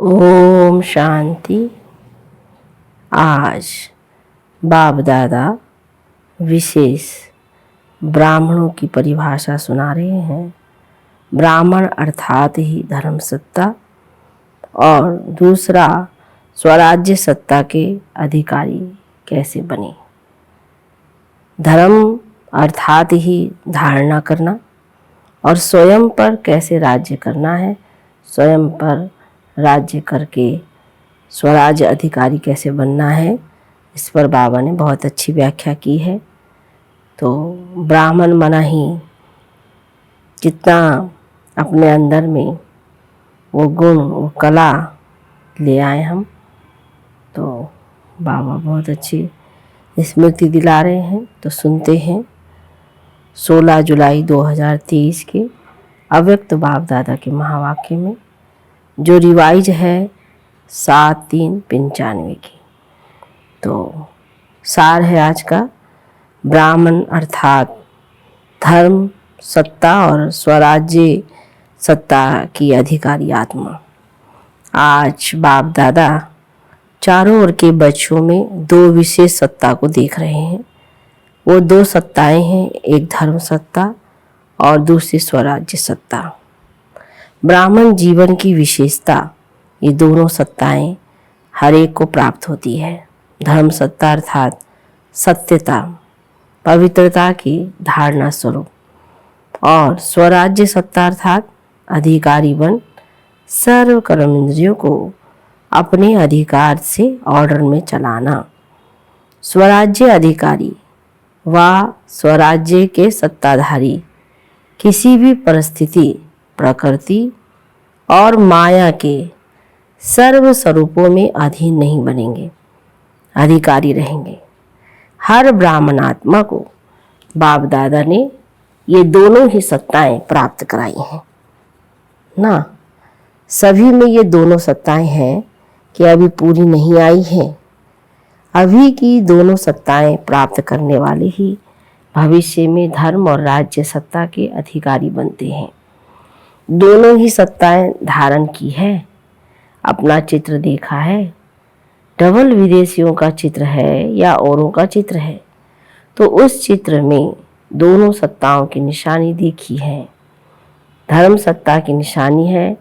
ओम शांति। आज बाप दादा विशेष ब्राह्मणों की परिभाषा सुना रहे हैं। ब्राह्मण अर्थात ही धर्म सत्ता और दूसरा स्वराज्य सत्ता के अधिकारी कैसे बने। धर्म अर्थात ही धारणा करना और स्वयं पर कैसे राज्य करना है, स्वयं पर राज्य करके स्वराज्य अधिकारी कैसे बनना है, इस पर बाबा ने बहुत अच्छी व्याख्या की है। तो ब्राह्मण मना ही जितना अपने अंदर में वो गुण वो कला ले आए हम, तो बाबा बहुत अच्छी स्मृति दिला रहे हैं। तो सुनते हैं 16 जुलाई 2023 के अव्यक्त बाप दादा के महावाक्य में, जो रिवाइज है 7/3/95 की। तो सार है आज का, ब्राह्मण अर्थात धर्म सत्ता और स्वराज्य सत्ता की अधिकारी आत्मा। आज बाप दादा चारों ओर के बच्चों में दो विशेष सत्ता को देख रहे हैं। वो दो सत्ताएं हैं, एक धर्म सत्ता और दूसरी स्वराज्य सत्ता। ब्राह्मण जीवन की विशेषता, ये दोनों सत्ताएं हर एक को प्राप्त होती है। धर्म सत्ता अर्थात सत्यता पवित्रता की धारणा स्वरूप, और स्वराज्य सत्ता अर्थात अधिकारी बन सर्व कर्म इंद्रियों को अपने अधिकार से ऑर्डर में चलाना। स्वराज्य अधिकारी व स्वराज्य के सत्ताधारी किसी भी परिस्थिति, प्रकृति और माया के सर्व स्वरूपों में अधीन नहीं बनेंगे, अधिकारी रहेंगे। हर ब्राह्मण आत्मा को बाप दादा ने ये दोनों ही सत्ताएं प्राप्त कराई हैं ना। सभी में ये दोनों सत्ताएं हैं कि अभी पूरी नहीं आई हैं। अभी की दोनों सत्ताएं प्राप्त करने वाले ही भविष्य में धर्म और राज्य सत्ता के अधिकारी बनते हैं। दोनों ही सत्ताएं धारण की है, अपना चित्र देखा है। डबल विदेशियों का चित्र है या औरों का चित्र है, तो उस चित्र में दोनों सत्ताओं की निशानी देखी है। धर्म सत्ता की निशानी है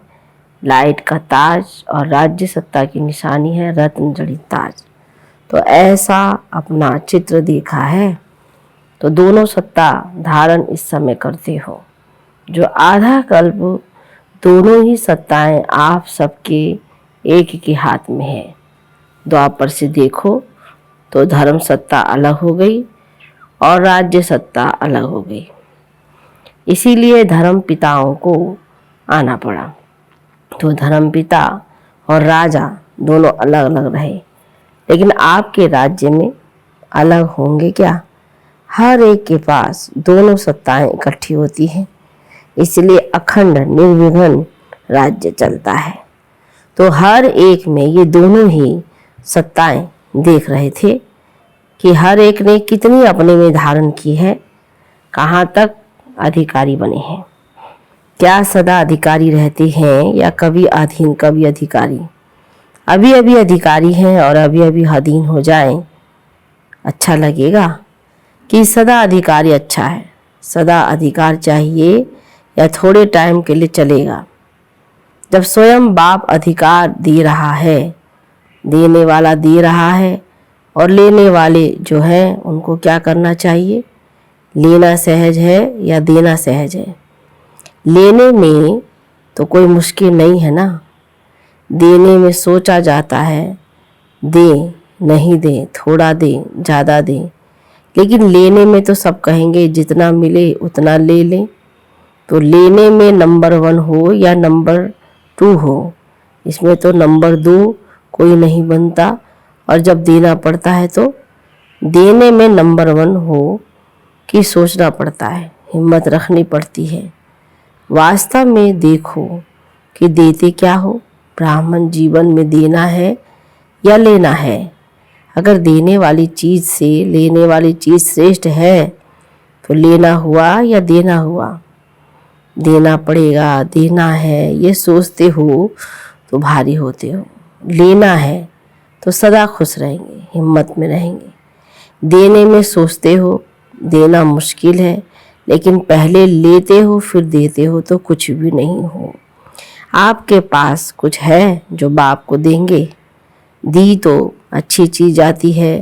लाइट का ताज और राज्य सत्ता की निशानी है रत्न जड़ित ताज। तो ऐसा अपना चित्र देखा है। तो दोनों सत्ता धारण इस समय करते हो। जो आधा कल्प दोनों ही सत्ताएं आप सबके एक के हाथ में है। द्वापर से देखो तो धर्म सत्ता अलग हो गई और राज्य सत्ता अलग हो गई। इसीलिए धर्म पिताओं को आना पड़ा। तो धर्म पिता और राजा दोनों अलग अलग रहे, लेकिन आपके राज्य में अलग होंगे क्या? हर एक के पास दोनों सत्ताएं इकट्ठी होती हैं, इसलिए अखंड निर्विघ्न राज्य चलता है। तो हर एक में ये दोनों ही सत्ताएं देख रहे थे कि हर एक ने कितनी अपने में धारण की है, कहाँ तक अधिकारी बने हैं। क्या सदा अधिकारी रहते हैं या कभी अधीन कभी अधिकारी? अभी अभी अधिकारी हैं और अभी अभी अधीन हो जाएं, अच्छा लगेगा? कि सदा अधिकारी अच्छा है, सदा अधिकार चाहिए या थोड़े टाइम के लिए चलेगा? जब स्वयं बाप अधिकार दे रहा है, देने वाला दे रहा है, और लेने वाले जो हैं उनको क्या करना चाहिए? लेना सहज है या देना सहज है? लेने में तो कोई मुश्किल नहीं है ना। देने में सोचा जाता है, दे नहीं दे, थोड़ा दे ज़्यादा दे, लेकिन लेने में तो सब कहेंगे जितना मिले उतना ले लें। तो लेने में नंबर 1 हो या नंबर 2 हो, इसमें तो नंबर 2 कोई नहीं बनता। और जब देना पड़ता है तो देने में नंबर 1 हो कि सोचना पड़ता है, हिम्मत रखनी पड़ती है। वास्तव में देखो कि देते क्या हो। ब्राह्मण जीवन में देना है या लेना है। अगर देने वाली चीज़ से लेने वाली चीज़ श्रेष्ठ है तो लेना हुआ या देना हुआ? देना पड़ेगा, देना है, ये सोचते हो तो भारी होते हो। लेना है तो सदा खुश रहेंगे, हिम्मत में रहेंगे। देने में सोचते हो, देना मुश्किल है, लेकिन पहले लेते हो फिर देते हो तो कुछ भी नहीं हो। आपके पास कुछ है जो बाप को देंगे? दी तो अच्छी चीज़ आती है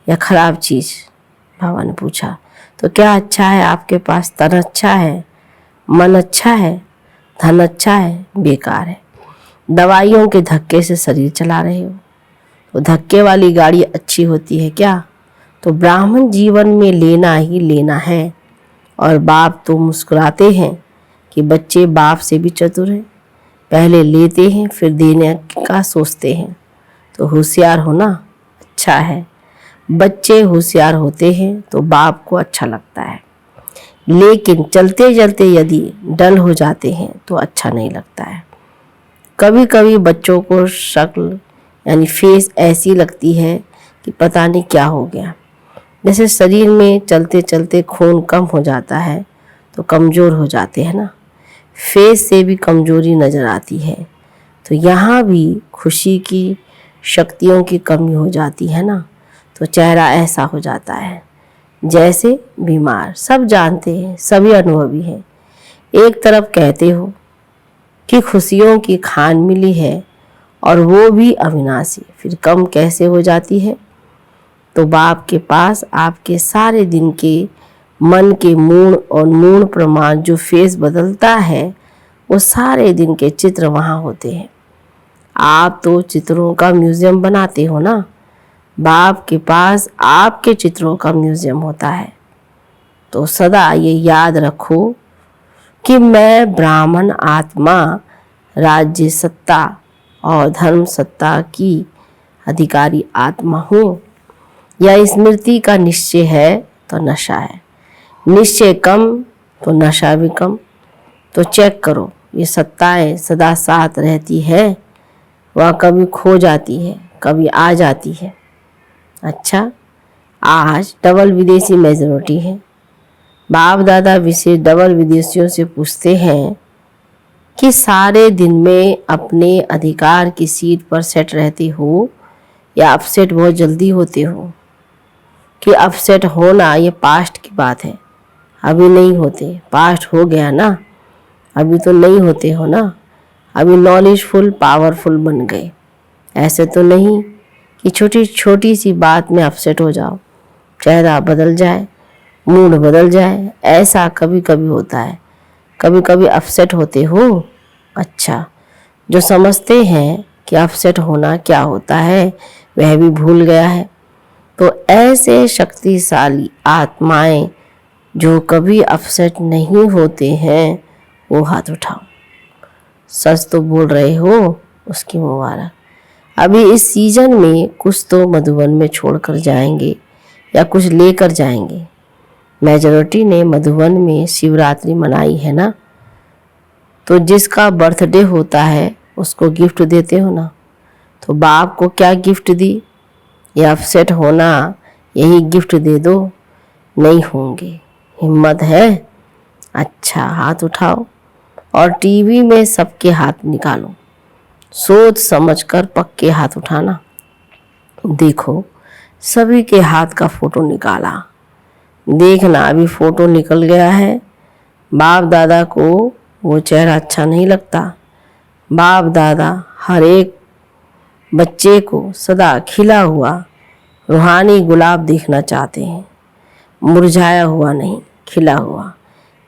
या खराब चीज़? बाबा ने पूछा। तो क्या अच्छा है आपके पास? तन अच्छा है, मन अच्छा है, धन अच्छा है, बेकार है। दवाइयों के धक्के से शरीर चला रहे हो। तो धक्के वाली गाड़ी अच्छी होती है क्या? तो ब्राह्मण जीवन में लेना ही लेना है। और बाप तो मुस्कुराते हैं कि बच्चे बाप से भी चतुर हैं, पहले लेते हैं फिर देने का सोचते हैं। तो होशियार होना अच्छा है। बच्चे होशियार होते हैं तो बाप को अच्छा लगता है, लेकिन चलते चलते यदि डल हो जाते हैं तो अच्छा नहीं लगता है। कभी कभी बच्चों को शक्ल यानी फेस ऐसी लगती है कि पता नहीं क्या हो गया। जैसे शरीर में चलते चलते खून कम हो जाता है तो कमज़ोर हो जाते हैं ना, फेस से भी कमज़ोरी नज़र आती है। तो यहाँ भी खुशी की शक्तियों की कमी हो जाती है ना, तो चेहरा ऐसा हो जाता है जैसे बीमार। सब जानते हैं, सभी अनुभवी हैं। एक तरफ कहते हो कि खुशियों की खान मिली है और वो भी अविनाशी, फिर कम कैसे हो जाती है? तो बाप के पास आपके सारे दिन के मन के मूण और मूण प्रमाण जो फेस बदलता है वो सारे दिन के चित्र वहाँ होते हैं। आप तो चित्रों का म्यूज़ियम बनाते हो ना, बाप के पास आपके चित्रों का म्यूज़ियम होता है। तो सदा ये याद रखो कि मैं ब्राह्मण आत्मा राज्य सत्ता और धर्म सत्ता की अधिकारी आत्मा हूँ। यह स्मृति का निश्चय है तो नशा है, निश्चय कम तो नशा भी कम। तो चेक करो, ये सत्ताएं सदा साथ रहती है, वह कभी खो जाती है, कभी आ जाती है। अच्छा, आज डबल विदेशी मेजॉरिटी है। बाप दादा विशेष डबल विदेशियों से पूछते हैं कि सारे दिन में अपने अधिकार की सीट पर सेट रहते हो या अपसेट बहुत जल्दी होते हो? कि अपसेट होना ये पास्ट की बात है, अभी नहीं होते। पास्ट हो गया ना, अभी तो नहीं होते हो ना। अभी नॉलेजफुल पावरफुल बन गए। ऐसे तो नहीं कि छोटी छोटी सी बात में अपसेट हो जाओ, चेहरा बदल जाए, मूड बदल जाए। ऐसा कभी कभी होता है, कभी कभी अपसेट होते हो। अच्छा, जो समझते हैं कि अपसेट होना क्या होता है वह भी भूल गया है। तो ऐसे शक्तिशाली आत्माएं जो कभी अपसेट नहीं होते हैं वो हाथ उठाओ। सच तो बोल रहे हो, उसकी मुबारक। अभी इस सीजन में कुछ तो मधुबन में छोड़कर जाएंगे या कुछ लेकर जाएंगे। मेजॉरिटी ने मधुबन में शिवरात्रि मनाई है ना, तो जिसका बर्थडे होता है उसको गिफ्ट देते हो ना। तो बाप को क्या गिफ्ट दी? ये अपसेट होना, यही गिफ्ट दे दो। नहीं होंगे, हिम्मत है? अच्छा, हाथ उठाओ और टीवी में सबके हाथ निकालो। सोच समझकर पक्के हाथ उठाना। देखो, सभी के हाथ का फोटो निकाला। देखना, अभी फोटो निकल गया है। बाप दादा को वो चेहरा अच्छा नहीं लगता। बाप दादा हर एक बच्चे को सदा खिला हुआ रूहानी गुलाब देखना चाहते हैं, मुरझाया हुआ नहीं, खिला हुआ।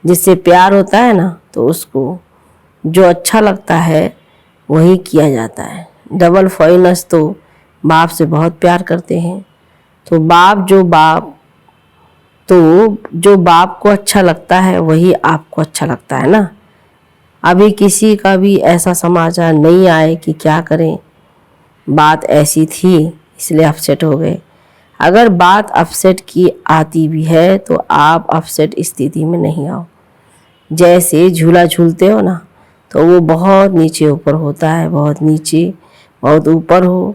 जिससे प्यार होता है ना, तो उसको जो अच्छा लगता है वही किया जाता है। डबल फॉइनस तो बाप से बहुत प्यार करते हैं। तो जो बाप को अच्छा लगता है वही आपको अच्छा लगता है ना। अभी किसी का भी ऐसा समाचार नहीं आए कि क्या करें, बात ऐसी थी इसलिए अपसेट हो गए। अगर बात अपसेट की आती भी है तो आप अपसेट स्थिति में नहीं आओ। जैसे झूला झूलते हो ना, तो वो बहुत नीचे ऊपर होता है, बहुत नीचे बहुत ऊपर हो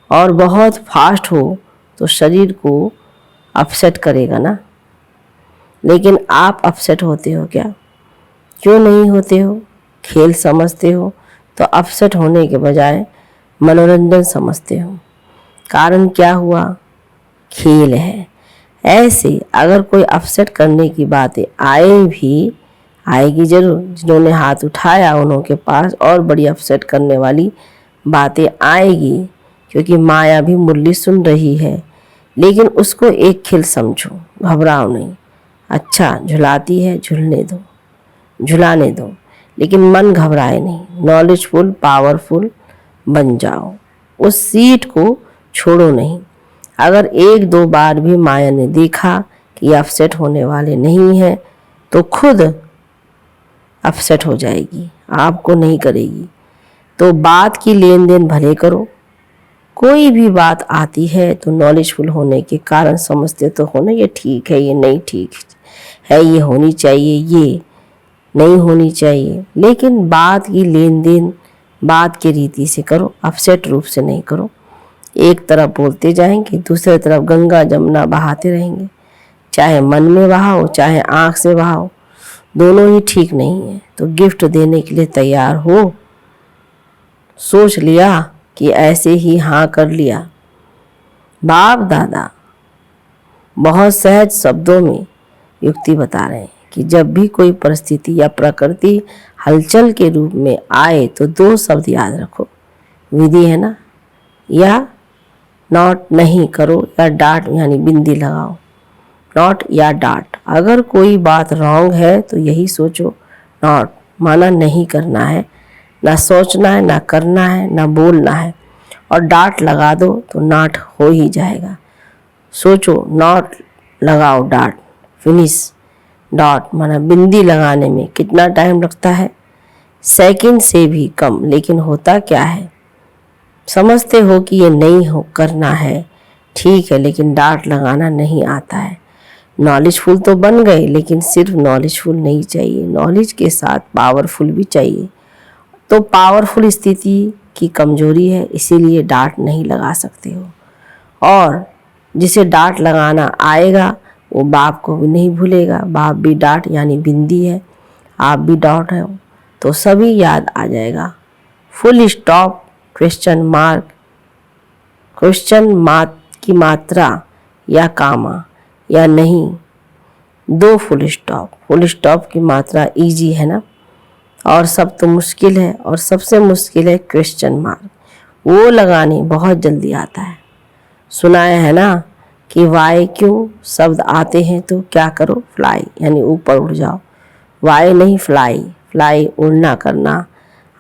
और बहुत फास्ट हो तो शरीर को अपसेट करेगा ना। लेकिन आप अपसेट होते हो क्या? क्यों नहीं होते हो? खेल समझते हो तो अपसेट होने के बजाय मनोरंजन समझते हो। कारण क्या हुआ? खेल है। ऐसे अगर कोई अपसेट करने की बातें आएगी जरूर। जिन्होंने हाथ उठाया उन्हों के पास और बड़ी अपसेट करने वाली बातें आएगी, क्योंकि माया भी मुरली सुन रही है। लेकिन उसको एक खेल समझो, घबराओ नहीं। अच्छा झुलाती है, झुलाने दो, लेकिन मन घबराए नहीं। नॉलेजफुल पावरफुल बन जाओ, उस सीट को छोड़ो नहीं। अगर एक दो बार भी माया ने देखा कि अपसेट होने वाले नहीं है तो खुद अपसेट हो जाएगी, आपको नहीं करेगी। तो बात की लेन देन भले करो। कोई भी बात आती है तो नॉलेजफुल होने के कारण समझते तो हो ना, ये ठीक है, ये नहीं ठीक है, ये होनी चाहिए, ये नहीं होनी चाहिए। लेकिन बात की लेन देन बात की रीति से करो, अपसेट रूप से नहीं करो। एक तरफ बोलते जाएंगे, दूसरी तरफ गंगा जमुना बहाते रहेंगे। चाहे मन में बहाओ चाहे आंख से बहाओ, दोनों ही ठीक नहीं है। तो गिफ्ट देने के लिए तैयार हो। सोच लिया कि ऐसे ही हाँ कर लिया। बाप दादा बहुत सहज शब्दों में युक्ति बता रहे हैं कि जब भी कोई परिस्थिति या प्रकृति हलचल के रूप में आए तो दो शब्द याद रखो। विधि है ना, या नॉट नहीं करो, या डांट यानी बिंदी लगाओ। नॉट या डांट। अगर कोई बात रॉन्ग है तो यही सोचो। नॉट माना नहीं करना है, ना सोचना है, ना करना है, ना बोलना है। और डांट लगा दो तो नाट हो ही जाएगा। सोचो, नॉट लगाओ, डांट, फिनिश। डॉट माना बिंदी लगाने में कितना टाइम लगता है? सेकंड से भी कम। लेकिन होता क्या है, समझते हो कि ये नहीं हो करना है, ठीक है, लेकिन डांट लगाना नहीं आता है। नॉलेजफुल तो बन गए, लेकिन सिर्फ नॉलेजफुल नहीं चाहिए, नॉलेज के साथ पावरफुल भी चाहिए। तो पावरफुल स्थिति की कमजोरी है, इसीलिए डांट नहीं लगा सकते हो। और जिसे डांट लगाना आएगा वो बाप को भी नहीं भूलेगा। बाप भी डांट यानी बिंदी है, आप भी डांट है, तो सभी याद आ जाएगा। Full stop, question mark, question mark की मात्रा या कामा या नहीं, दो फुल स्टॉप। फुल स्टॉप की मात्रा इजी है ना, और सब तो मुश्किल है, और सबसे मुश्किल है क्वेश्चन मार्क। वो लगाने बहुत जल्दी आता है। सुनाया है ना कि वाई क्यों शब्द आते हैं तो क्या करो, फ्लाई यानी ऊपर उड़ जाओ। वाई नहीं फ्लाई, फ्लाई उड़ना करना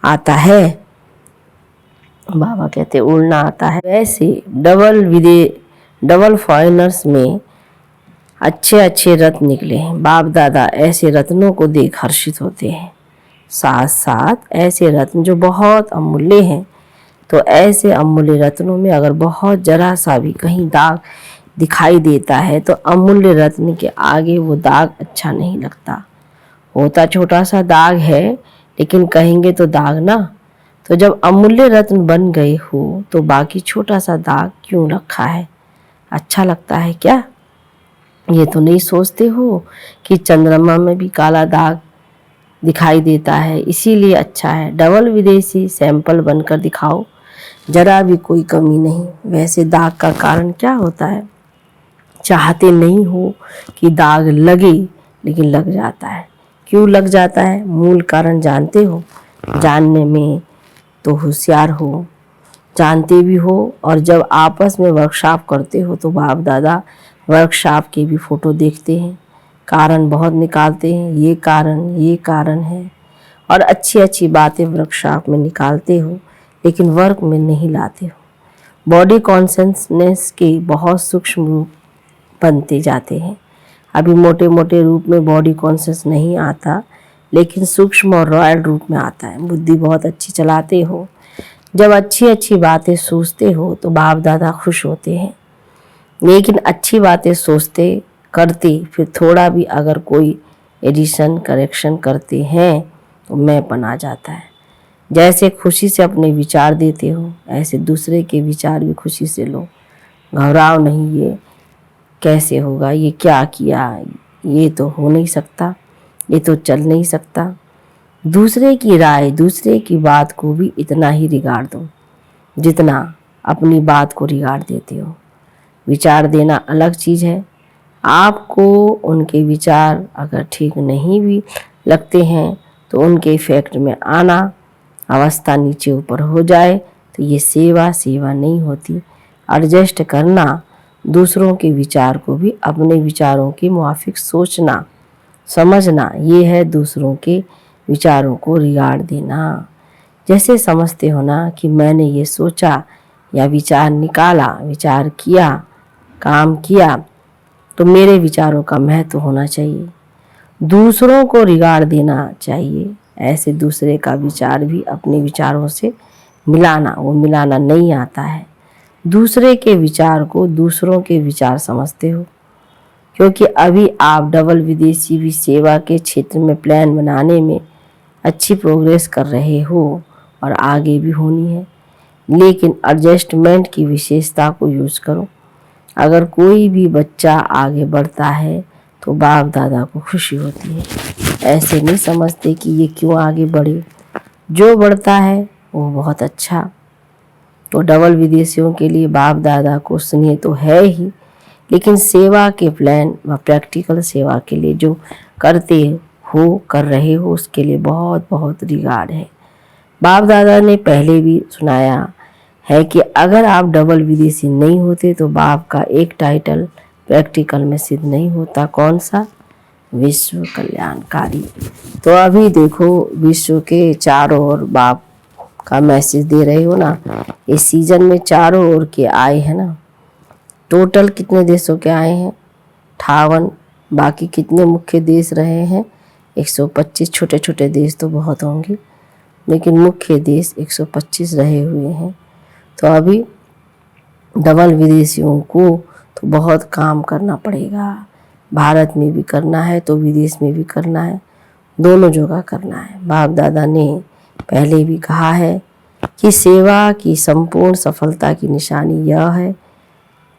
आता है। बाबा कहते उड़ना आता है। वैसे डबल फॉरेनर्स में अच्छे अच्छे रत्न निकले हैं। बाप दादा ऐसे रत्नों को देख हर्षित होते हैं। साथ साथ ऐसे रत्न जो बहुत अमूल्य हैं, तो ऐसे अमूल्य रत्नों में अगर बहुत जरा सा भी कहीं दाग दिखाई देता है तो अमूल्य रत्न के आगे वो दाग अच्छा नहीं लगता। होता छोटा सा दाग है, लेकिन कहेंगे तो दाग ना। तो जब अमूल्य रत्न बन गए हो तो बाकी छोटा सा दाग क्यों रखा है? अच्छा लगता है क्या? ये तो नहीं सोचते हो कि चंद्रमा में भी काला दाग दिखाई देता है, इसीलिए अच्छा है। डबल विदेशी सैंपल बनकर दिखाओ, जरा भी कोई कमी नहीं। वैसे दाग का कारण क्या होता है? चाहते नहीं हो कि दाग लगे, लेकिन लग जाता है। क्यों लग जाता है? मूल कारण जानते हो? जानने में तो होशियार हो, जानते भी हो। और जब आपस में वर्कशॉप करते हो तो बाप दादा वर्कशॉप की भी फोटो देखते हैं, कारण बहुत निकालते हैं। ये कारण है, और अच्छी अच्छी बातें वर्कशॉप में निकालते हो, लेकिन वर्क में नहीं लाते हो। बॉडी कॉन्शियसनेस के बहुत सूक्ष्म रूप बनते जाते हैं। अभी मोटे मोटे रूप में बॉडी कॉन्शियस नहीं आता, लेकिन सूक्ष्म और रॉयल रूप में आता है। बुद्धि बहुत अच्छी चलाते हो, जब अच्छी अच्छी बातें सोचते हो तो बाप दादा खुश होते हैं। लेकिन अच्छी बातें सोचते करते फिर थोड़ा भी अगर कोई एडिशन करेक्शन करते हैं तो मैंपन आ जाता है। जैसे खुशी से अपने विचार देते हो, ऐसे दूसरे के विचार भी खुशी से लो। घबराओ नहीं, ये कैसे होगा, ये क्या किया, ये तो हो नहीं सकता, ये तो चल नहीं सकता। दूसरे की राय, दूसरे की बात को भी इतना ही रिगार्ड दो जितना अपनी बात को रिगार्ड देते हो। विचार देना अलग चीज़ है। आपको उनके विचार अगर ठीक नहीं भी लगते हैं तो उनके इफेक्ट में आना, अवस्था नीचे ऊपर हो जाए तो ये सेवा नहीं होती। एडजस्ट करना, दूसरों के विचार को भी अपने विचारों के मुआफिक सोचना, समझना, ये है दूसरों के विचारों को रिगार्ड देना। जैसे समझते हो ना कि मैंने ये सोचा या विचार निकाला, विचार किया, काम किया, तो मेरे विचारों का महत्व होना चाहिए, दूसरों को रिगार्ड देना चाहिए। ऐसे दूसरे का विचार भी अपने विचारों से मिलाना, वो मिलाना नहीं आता है। दूसरे के विचार को दूसरों के विचार समझते हो, क्योंकि अभी आप डबल विदेशी भी सेवा के क्षेत्र में प्लान बनाने में अच्छी प्रोग्रेस कर रहे हो और आगे भी होनी है। लेकिन एडजस्टमेंट की विशेषता को यूज करो। अगर कोई भी बच्चा आगे बढ़ता है तो बाप दादा को खुशी होती है। ऐसे नहीं समझते कि ये क्यों आगे बढ़े, जो बढ़ता है वो बहुत अच्छा। तो डबल विदेशियों के लिए बाप दादा को स्नेह तो है ही, लेकिन सेवा के प्लान व प्रैक्टिकल सेवा के लिए जो करते हो, कर रहे हो, उसके लिए बहुत बहुत रिगार्ड है। बाप दादा ने पहले भी सुनाया है कि अगर आप डबल विदेशी नहीं होते तो बाप का एक टाइटल प्रैक्टिकल में सिद्ध नहीं होता। कौन सा? विश्व कल्याणकारी। तो अभी देखो, विश्व के चारों ओर बाप का मैसेज दे रहे हो ना। इस सीजन में चारों ओर के आए हैं ना। टोटल कितने देशों के आए हैं? 58। बाकी कितने मुख्य देश रहे हैं? 125। छोटे छोटे देश तो बहुत होंगे, लेकिन मुख्य देश 125 रहे हुए हैं। तो अभी डबल विदेशियों को तो बहुत काम करना पड़ेगा। भारत में भी करना है तो विदेश में भी करना है, दोनों जगह करना है। बाप दादा ने पहले भी कहा है कि सेवा की संपूर्ण सफलता की निशानी यह है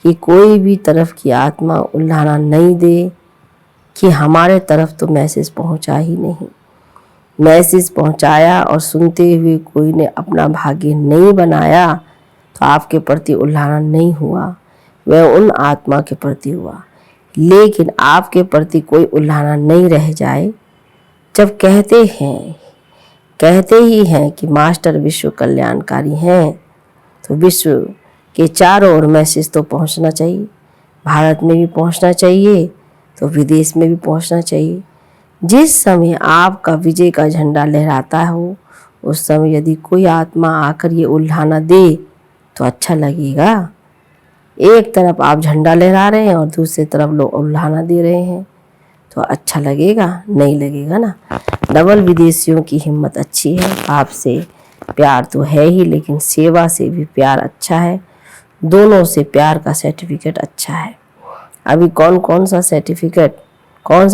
कि कोई भी तरफ की आत्मा उल्हाना नहीं दे कि हमारे तरफ तो मैसेज पहुंचा ही नहीं। मैसेज पहुंचाया और सुनते हुए कोई ने अपना भाग्य नहीं बनाया तो आपके प्रति उल्हाना नहीं हुआ, वह उन आत्मा के प्रति हुआ। लेकिन आपके प्रति कोई उल्हाना नहीं रह जाए। जब कहते ही हैं कि मास्टर विश्व कल्याणकारी हैं, तो विश्व के चारों ओर मैसेज तो पहुंचना चाहिए। भारत में भी पहुंचना चाहिए तो विदेश में भी पहुंचना चाहिए। जिस समय आपका विजय का झंडा लहराता हो, उस समय यदि कोई आत्मा आकर ये उल्हाना दे तो अच्छा लगेगा। एक तरफ आप झंडा लहरा रहे हैं और दूसरी तरफ लोग उल्हाना दे रहे हैं, तो अच्छा लगेगा? नहीं लगेगा ना। डबल विदेशियों की हिम्मत अच्छी है। आपसे प्यार तो है ही, लेकिन सेवा से भी प्यार अच्छा है। दोनों से प्यार का सर्टिफिकेट अच्छा है। अभी कौन सा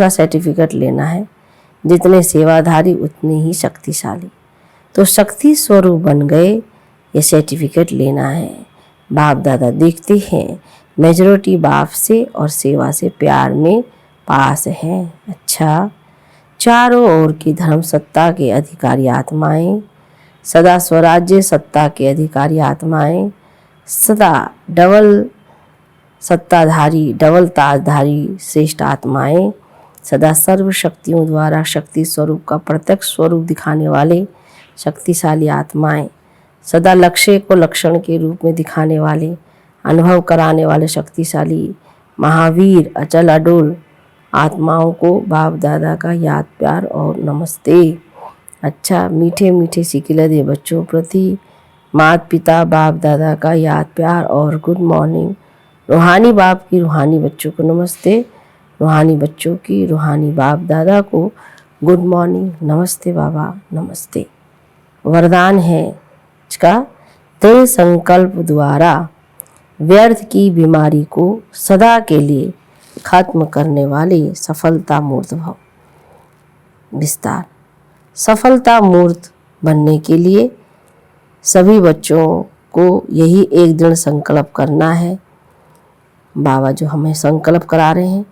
सर्टिफिकेट लेना है? जितने सेवाधारी उतने ही शक्तिशाली। तो शक्ति स्वरूप बन गए, ये सर्टिफिकेट लेना है। बाप दादा देखते हैं मेजॉरिटी बाप से और सेवा से प्यार में पास हैं। अच्छा, चारों ओर की धर्म सत्ता के अधिकारी आत्माएं, सदा स्वराज्य सत्ता के अधिकारी आत्माएं, सदा डबल सत्ताधारी, डबल ताजधारी श्रेष्ठ आत्माएं, सदा सर्व शक्तियों द्वारा शक्ति स्वरूप का प्रत्यक्ष स्वरूप दिखाने वाले शक्तिशाली आत्माएं, सदा लक्ष्य को लक्षण के रूप में दिखाने वाले, अनुभव कराने वाले शक्तिशाली महावीर अचल अडोल आत्माओं को बाप दादा का याद प्यार और नमस्ते। अच्छा, मीठे मीठे सिकिला दे बच्चों प्रति माता पिता बाप दादा का याद प्यार और गुड मॉर्निंग। रूहानी बाप की रूहानी बच्चों को नमस्ते, रूहानी बच्चों की रूहानी बाप दादा को गुड मॉर्निंग, नमस्ते बाबा, नमस्ते। वरदान है इसका, दृढ़ संकल्प द्वारा व्यर्थ की बीमारी को सदा के लिए खत्म करने वाले सफलता मूर्त भव। विस्तार। सफलता मूर्त बनने के लिए सभी बच्चों को यही एक दृढ़ संकल्प करना है। बाबा जो हमें संकल्प करा रहे हैं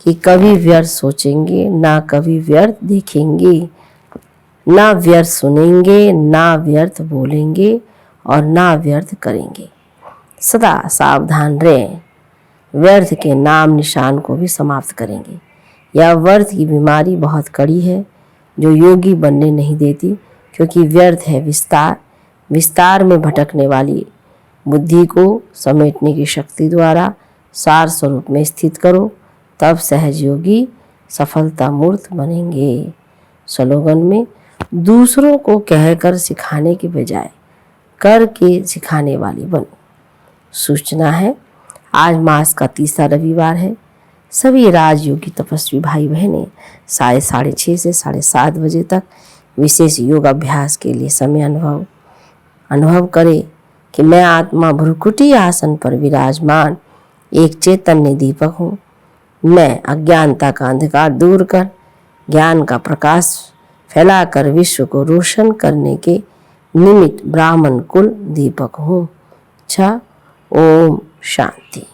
कि कभी व्यर्थ सोचेंगे ना कभी व्यर्थ देखेंगे। ना व्यर्थ सुनेंगे, ना व्यर्थ बोलेंगे और ना व्यर्थ करेंगे। सदा सावधान रहें, व्यर्थ के नाम निशान को भी समाप्त करेंगे। यह व्यर्थ की बीमारी बहुत कड़ी है जो योगी बनने नहीं देती, क्योंकि व्यर्थ है विस्तार। विस्तार में भटकने वाली बुद्धि को समेटने की शक्ति द्वारा सार स्वरूप में स्थित करो, तब सहज योगी सफलता मूर्त बनेंगे। स्लोगन में दूसरों को कहकर सिखाने के बजाय करके सिखाने वाली बनो। सूचना है, आज मास का तीसरा रविवार है। सभी राजयोगी तपस्वी भाई बहनें 6:30 से 7:30 बजे तक विशेष योग अभ्यास के लिए समय अनुभव करें कि मैं आत्मा भ्रुकुटी आसन पर विराजमान एक चैतन्य दीपक हूँ। मैं अज्ञानता का अंधकार दूर कर ज्ञान का प्रकाश फैलाकर विश्व को रोशन करने के निमित्त ब्राह्मण कुल दीपक हूँ। ओम शांति।